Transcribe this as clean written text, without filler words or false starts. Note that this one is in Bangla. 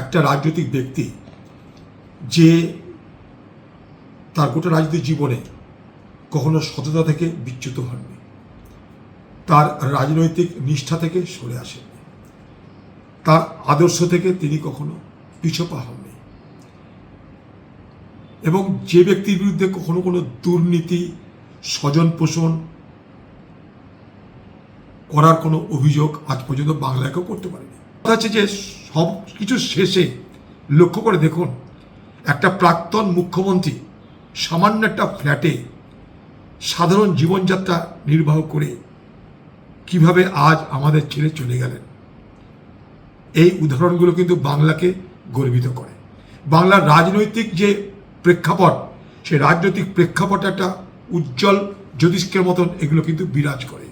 একটা রাজনৈতিক ব্যক্তি যে তার গোটা রাজনৈতিক জীবনে কখনো সততা থেকে বিচ্যুত হননি, তার রাজনৈতিক নিষ্ঠা থেকে সরে আসেননি, তার আদর্শ থেকে তিনি কখনো পিছপা হননি, এবং যে ব্যক্তির বিরুদ্ধে কখনো কোনো দুর্নীতি, স্বজন পোষণ করার কোনো অভিযোগ আজ পর্যন্ত বাংলায় কেউ করতে পারেনি। কথা হচ্ছে যে সব কিছু শেষে লক্ষ্য করে দেখুন, একটা প্রাক্তন মুখ্যমন্ত্রী সামান্য একটা ফ্ল্যাটে সাধারণ জীবনযাত্রা নির্বাহ করে কিভাবে আজ আমাদের ছেড়ে চলে গেলেন, এই উদাহরণগুলো কিন্তু বাংলাকে গর্বিত করে। বাংলার রাজনৈতিক যে প্রেক্ষাপট, সেই রাজনৈতিক প্রেক্ষাপটে একটা উজ্জ্বল জ্যোতিষ্কের মতন এগুলো কিন্তু বিরাজ করে।